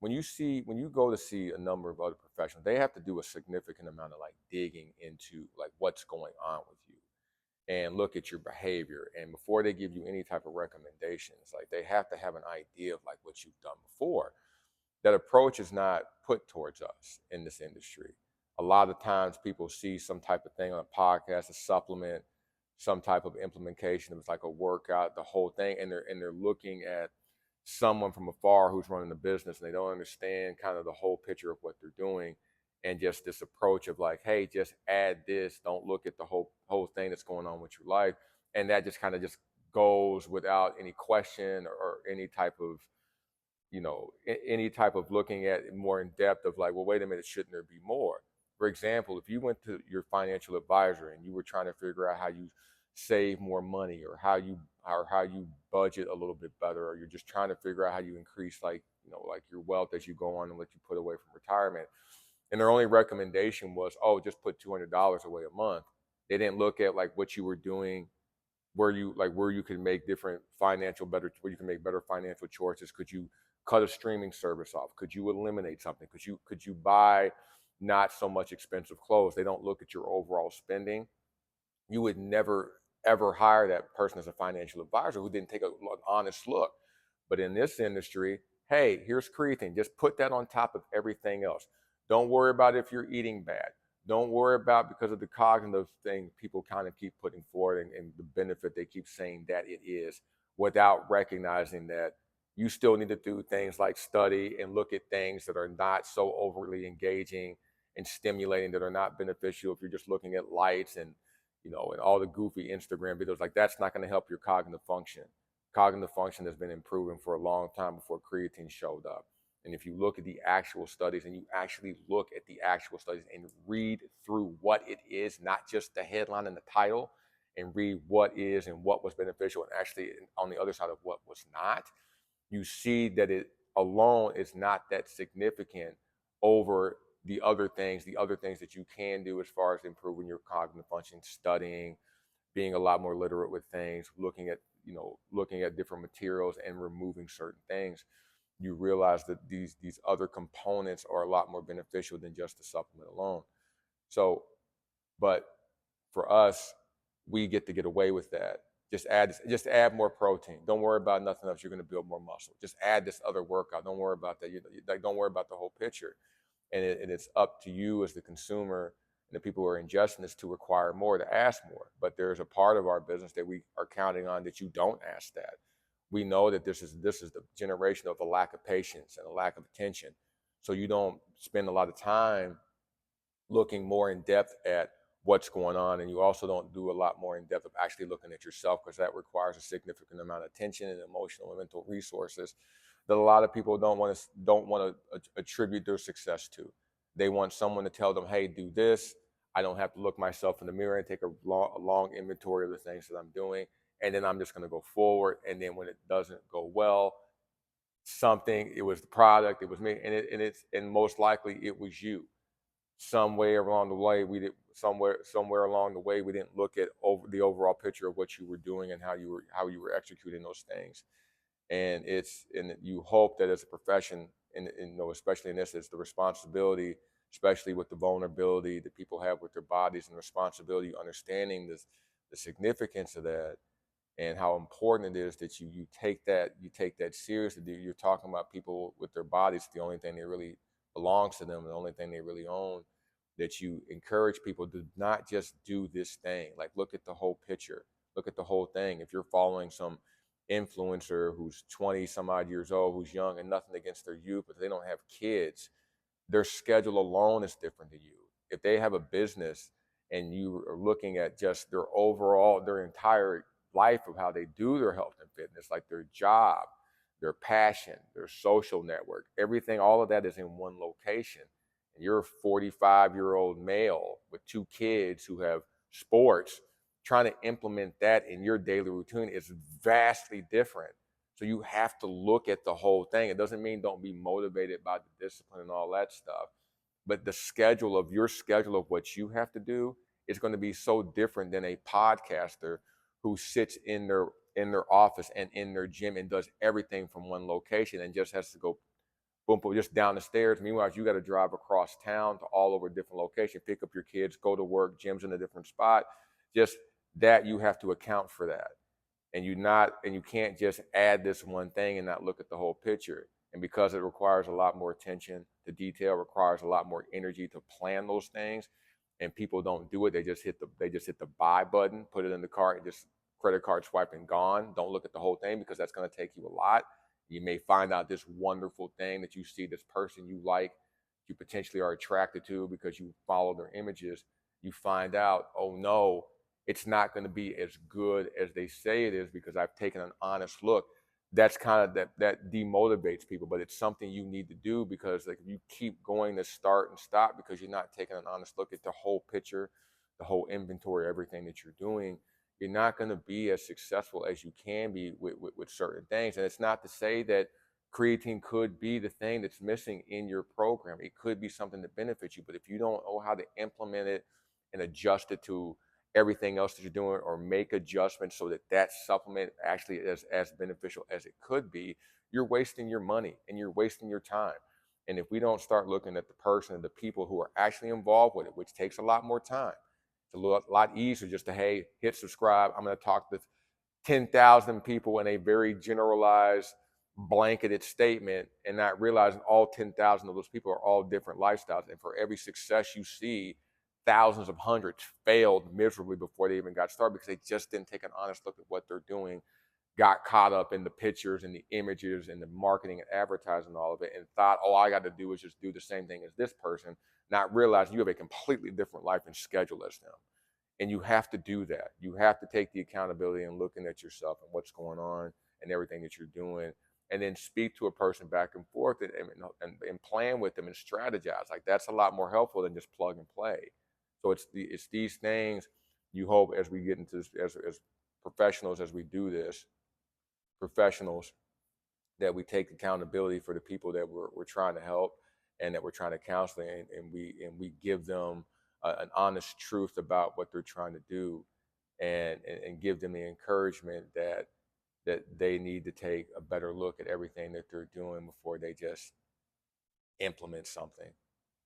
when you go to see a number of other professionals, they have to do a significant amount of like digging into like what's going on with you and look at your behavior. And before they give you any type of recommendations, like they have to have an idea of like what you've done before. That approach is not put towards us in this industry. A lot of times people see some type of thing on a podcast, a supplement, some type of implementation. It was like a workout, the whole thing, and they're looking at someone from afar who's running the business, and they don't understand kind of the whole picture of what they're doing, and just this approach of like, hey, just add this, don't look at the whole thing that's going on with your life, and that just kind of just goes without any question or any type of any type of looking at it more in depth of like, well, wait a minute, shouldn't there be more? For example, if you went to your financial advisor and you were trying to figure out how you save more money or how you budget a little bit better, or you're just trying to figure out how you increase like like your wealth as you go on and what you put away from retirement, and their only recommendation was, oh, just put $200 away a month. They didn't look at like what you were doing, where you can make where you can make better financial choices. Could you cut a streaming service off? Could you eliminate something? Could you buy not so much expensive clothes? They don't look at your overall spending. You would never ever hire that person as a financial advisor who didn't take an honest look. But in this industry, hey, here's creatine. Just put that on top of everything else. Don't worry about if you're eating bad. Don't worry about, because of the cognitive thing people kind of keep putting forward, and the benefit they keep saying that it is, without recognizing that you still need to do things like study and look at things that are not so overly engaging and stimulating, that are not beneficial. If you're just looking at lights and and all the goofy Instagram videos, like that's not going to help your cognitive function. Cognitive function has been improving for a long time before creatine showed up. And if you look at the actual studies, and you actually look at the actual studies and read through what it is, not just the headline and the title, and read what is and what was beneficial, and actually on the other side of what was not, you see that it alone is not that significant over the other things that you can do as far as improving your cognitive function, studying, being a lot more literate with things, looking at different materials and removing certain things. You realize that these other components are a lot more beneficial than just the supplement alone. So, but for us, we get away with that. Just add more protein. Don't worry about nothing else. You're going to build more muscle. Just add this other workout. Don't worry about that. Don't worry about the whole picture. And it's up to you as the consumer and the people who are ingesting this to require more, to ask more. But there's a part of our business that we are counting on that you don't ask that. We know that this is the generation of the lack of patience and a lack of attention. So you don't spend a lot of time looking more in depth at what's going on, and you also don't do a lot more in depth of actually looking at yourself, because that requires a significant amount of attention and emotional and mental resources that a lot of people don't want to attribute their success to. They want someone to tell them, hey, do this. I don't have to look myself in the mirror and take a long inventory of the things that I'm doing, and then I'm just going to go forward. And then when it doesn't go well, it was the product, it was me, and most likely it was you. Somewhere along the way we didn't look at the overall picture of what you were doing and how you were executing those things. And you hope that as a profession, and especially in this, it's the responsibility, especially with the vulnerability that people have with their bodies, and the responsibility, understanding the significance of that, and how important it is that you take that seriously. You're talking about people with their bodies, the only thing that really belongs to them, the only thing they really own. That you encourage people to not just do this thing, like look at the whole picture, look at the whole thing. If you're following some influencer who's 20 some odd years old, who's young, and nothing against their youth, but they don't have kids, their schedule alone is different than you. If they have a business and you are looking at just their entire life of how they do their health and fitness, like their job, their passion, their social network, everything, all of that is in one location. And you're a 45-year-old male with 2 kids who have sports. Trying to implement that in your daily routine is vastly different. So you have to look at the whole thing. It doesn't mean don't be motivated by the discipline and all that stuff, but your schedule of what you have to do is going to be so different than a podcaster who sits in their office and in their gym and does everything from one location and just has to go boom, boom, just down the stairs. Meanwhile, you got to drive across town to all over different locations, pick up your kids, go to work, gyms in a different spot. Just that you have to account for that. And you can't just add this one thing and not look at the whole picture. And because it requires a lot more attention to detail, requires a lot more energy to plan those things, and people don't do it. They just hit the buy button, put it in the cart, and just credit card swipe and gone. Don't look at the whole thing because that's going to take you a lot. You may find out this wonderful thing that you see, this person you like, you potentially are attracted to because you follow their images. You find out, oh no, it's not going to be as good as they say it is because I've taken an honest look. That's kind of that demotivates people, but it's something you need to do because like if you keep going to start and stop because you're not taking an honest look at the whole picture, the whole inventory, everything that you're doing, you're not going to be as successful as you can be with certain things. And it's not to say that creatine could be the thing that's missing in your program. It could be something that benefits you, but if you don't know how to implement it and adjust it to everything else that you're doing or make adjustments so that that supplement actually is as beneficial as it could be, you're wasting your money and you're wasting your time. And if we don't start looking at the person and the people who are actually involved with it, which takes a lot more time, it's a lot easier just to, hey, hit subscribe. I'm going to talk to 10,000 people in a very generalized, blanketed statement and not realizing all 10,000 of those people are all different lifestyles. And for every success you see, thousands of hundreds failed miserably before they even got started because they just didn't take an honest look at what they're doing, got caught up in the pictures and the images and the marketing and advertising, all of it, and thought, oh, all I got to do is just do the same thing as this person, not realizing you have a completely different life and schedule as them. And you have to do that. You have to take the accountability and looking at yourself and what's going on and everything that you're doing, and then speak to a person back and forth and plan with them and strategize. Like that's a lot more helpful than just plug and play. So it's these things you hope as we get into this, as professionals, as we do this, professionals, that we take accountability for the people that we're trying to help and that we're trying to counsel, and we give them an honest truth about what they're trying to do, and give them the encouragement that they need to take a better look at everything that they're doing before they just implement something.